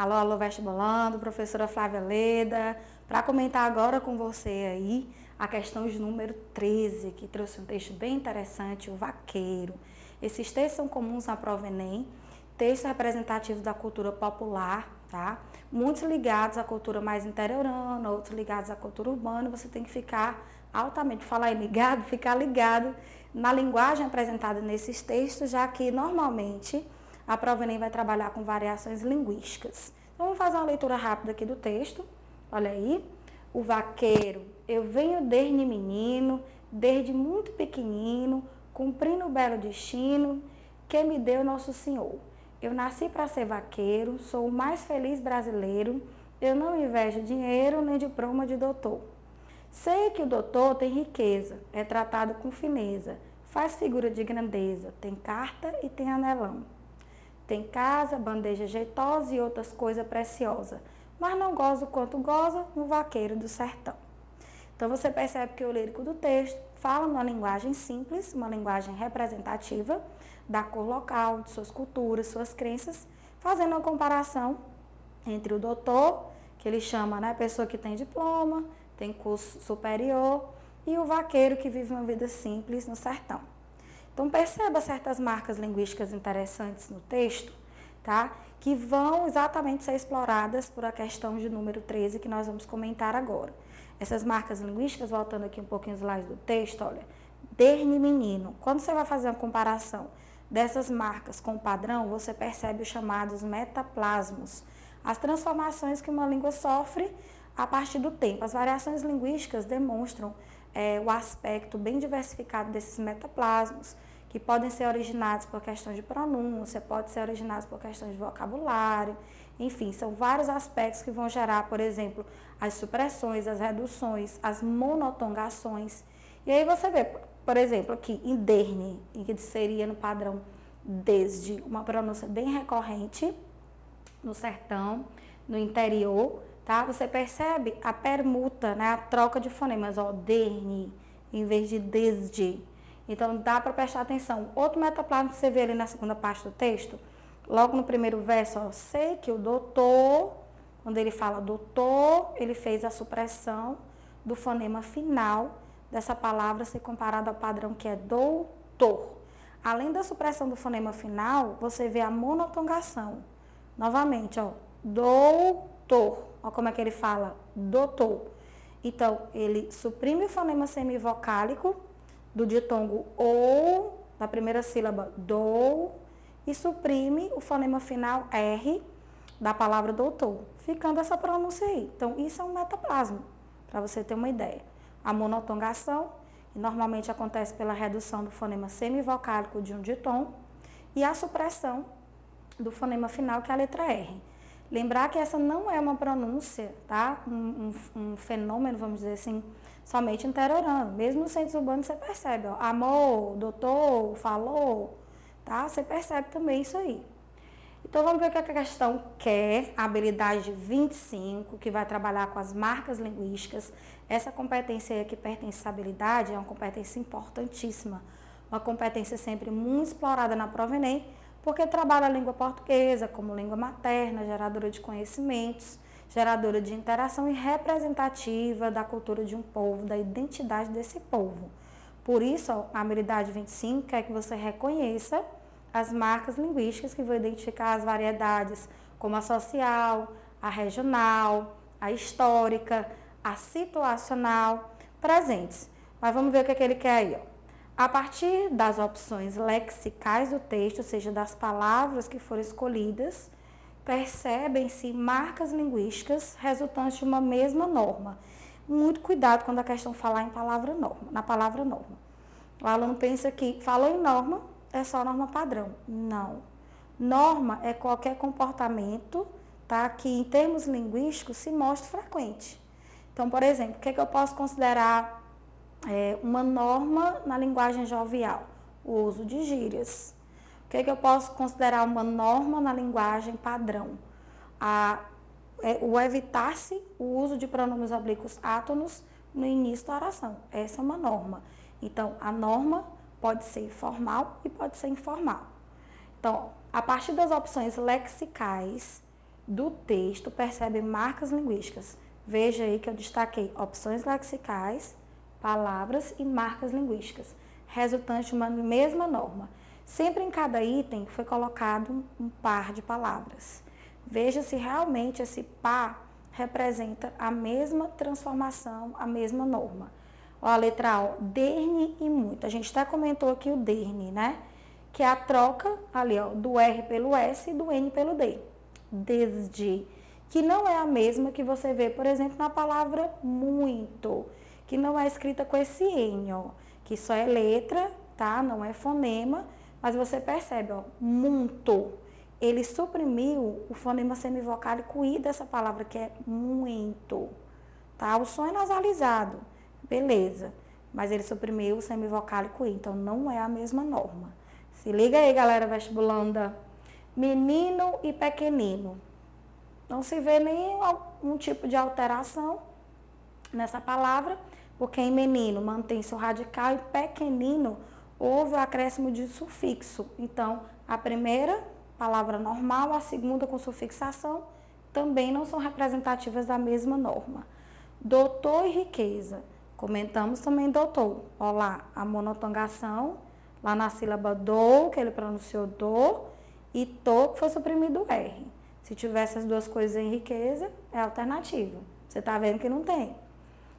Alô, alô, vestibulando, professora Flávia Leda, para comentar agora com você aí a questão de número 13, que trouxe um texto bem interessante, o vaqueiro. Esses textos são comuns na prova Enem, textos representativos da cultura popular, tá? Muitos ligados à cultura mais interiorana, outros ligados à cultura urbana, você tem que ficar altamente, falar em ligado, ficar ligado na linguagem apresentada nesses textos, já que normalmente a prova Enem vai trabalhar com variações linguísticas. Então, vamos fazer uma leitura rápida aqui do texto. Olha aí. O vaqueiro, eu venho desde menino, desde muito pequenino, cumprindo o belo destino que me deu Nosso Senhor. Eu nasci para ser vaqueiro, sou o mais feliz brasileiro, eu não invejo dinheiro nem diploma de doutor. Sei que o doutor tem riqueza, é tratado com fineza, faz figura de grandeza, tem carta e tem anelão. Tem casa, bandeja jeitosa e outras coisas preciosas, mas não goza o quanto goza um vaqueiro do sertão. Então você percebe que o lírico do texto fala numa linguagem simples, uma linguagem representativa da cor local, de suas culturas, suas crenças, fazendo uma comparação entre o doutor, que ele chama, né, pessoa que tem diploma, tem curso superior, e o vaqueiro que vive uma vida simples no sertão. Então, perceba certas marcas linguísticas interessantes no texto, tá? Que vão exatamente ser exploradas por a questão de número 13 que nós vamos comentar agora. Essas marcas linguísticas, voltando aqui um pouquinho os slides do texto, olha, desde menino, quando você vai fazer uma comparação dessas marcas com o padrão, você percebe os chamados metaplasmos, as transformações que uma língua sofre a partir do tempo. As variações linguísticas demonstram o aspecto bem diversificado desses metaplasmos, que podem ser originados por questões de pronúncia, podem ser originados por questões de vocabulário, enfim, são vários aspectos que vão gerar, por exemplo, as supressões, as reduções, as monotongações. E aí você vê, por exemplo, aqui em derne, em que seria no padrão desde, uma pronúncia bem recorrente no sertão, no interior, tá? Você percebe a permuta, né? A troca de fonemas, ó, derne, em vez de desde. Então, dá para prestar atenção. Outro metaplasma que você vê ali na segunda parte do texto, logo no primeiro verso, ó, sei que o doutor, quando ele fala doutor, ele fez a supressão do fonema final dessa palavra ser comparado ao padrão que é doutor. Além da supressão do fonema final, você vê a monotongação. Novamente, ó, doutor. Olha como é que ele fala, doutor. Então, ele suprime o fonema semivocálico do ditongo ou, da primeira sílaba, dou, e suprime o fonema final R da palavra doutor, ficando essa pronúncia aí. Então, isso é um metaplasma, para você ter uma ideia. A monotongação, que normalmente acontece pela redução do fonema semivocálico de um ditongo, e a supressão do fonema final, que é a letra R. Lembrar que essa não é uma pronúncia, tá? Um fenômeno, vamos dizer assim, somente interiorano. Mesmo nos centros urbanos você percebe, ó, amor, doutor, falou, tá? Você percebe também isso aí. Então vamos ver o que a questão quer, a habilidade 25, que vai trabalhar com as marcas linguísticas. Essa competência aí que pertence à habilidade é uma competência importantíssima, uma competência sempre muito explorada na prova Enem, porque trabalha a língua portuguesa como língua materna, geradora de conhecimentos, geradora de interação e representativa da cultura de um povo, da identidade desse povo. Por isso, a habilidade 25 quer que você reconheça as marcas linguísticas que vão identificar as variedades, como a social, a regional, a histórica, a situacional, presentes. Mas vamos ver o que ele quer aí, ó. A partir das opções lexicais do texto, ou seja, das palavras que foram escolhidas, percebem-se marcas linguísticas resultantes de uma mesma norma. Muito cuidado quando a questão falar em palavra norma, na palavra norma. O aluno pensa que falou em norma, é só norma padrão. Não. Norma é qualquer comportamento, tá, que em termos linguísticos se mostra frequente. Então, por exemplo, o que eu posso considerar uma norma na linguagem jovial? O uso de gírias. O que eu posso considerar uma norma na linguagem padrão? O evitar-se o uso de pronomes oblíquos átonos no início da oração. Essa é uma norma. Então, a norma pode ser formal e pode ser informal. Então, a partir das opções lexicais, do texto percebe marcas linguísticas. Veja aí que eu destaquei opções lexicais, palavras e marcas linguísticas, resultante de uma mesma norma. Sempre em cada item foi colocado um par de palavras. Veja se realmente esse par representa a mesma transformação, a mesma norma. Ó, a letra A, derne e muito. A gente até comentou aqui o derne, né? Que é a troca ali, ó, do R pelo S e do N pelo D. Desde, que não é a mesma que você vê, por exemplo, na palavra muito, que não é escrita com esse N, ó, que só é letra, tá? Não é fonema, mas você percebe, ó, muito. Ele suprimiu o fonema semivocálico I dessa palavra, que é muito, tá? O som é nasalizado, beleza, mas ele suprimiu o semivocálico I, então não é a mesma norma. Se liga aí, galera vestibulanda. Menino e pequenino. Não se vê nenhum tipo de alteração nessa palavra, porque em menino mantém-se o radical e pequenino houve o acréscimo de sufixo. Então, a primeira palavra normal, a segunda com sufixação, também não são representativas da mesma norma. Doutor e riqueza. Comentamos também doutor. Olha lá, a monotongação, lá na sílaba do, que ele pronunciou do, e to, que foi suprimido o R. Se tivesse as duas coisas em riqueza, é alternativa. Você está vendo que não tem.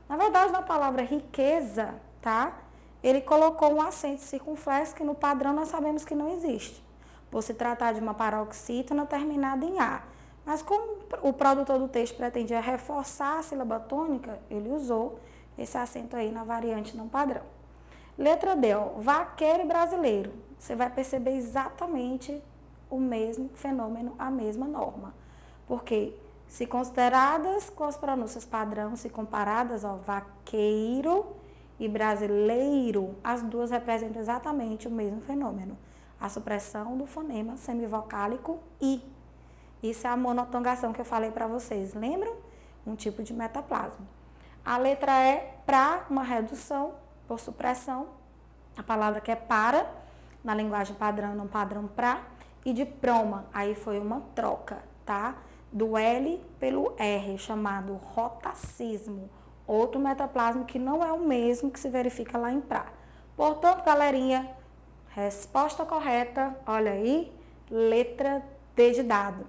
Na verdade, na palavra riqueza, tá? Ele colocou um acento circunflexo que no padrão nós sabemos que não existe. Por se tratar de uma paroxítona terminada em A. Mas como o produtor do texto pretendia reforçar a sílaba tônica, ele usou esse acento aí na variante não padrão. Letra D, ó, vaqueiro e brasileiro. Você vai perceber exatamente o mesmo fenômeno, a mesma norma. Porque se consideradas com as pronúncias padrão, se comparadas ao vaqueiro e brasileiro, as duas representam exatamente o mesmo fenômeno. A supressão do fonema semivocálico I. Isso é a monotongação que eu falei para vocês, lembram? Um tipo de metaplasma. A letra E, para uma redução por supressão, a palavra que é para, na linguagem padrão, não padrão para, e de proma, aí foi uma troca, tá? Do L pelo R, chamado rotacismo, outro metaplasma que não é o mesmo que se verifica lá em pra. Portanto, galerinha, resposta correta, olha aí, letra D de dado.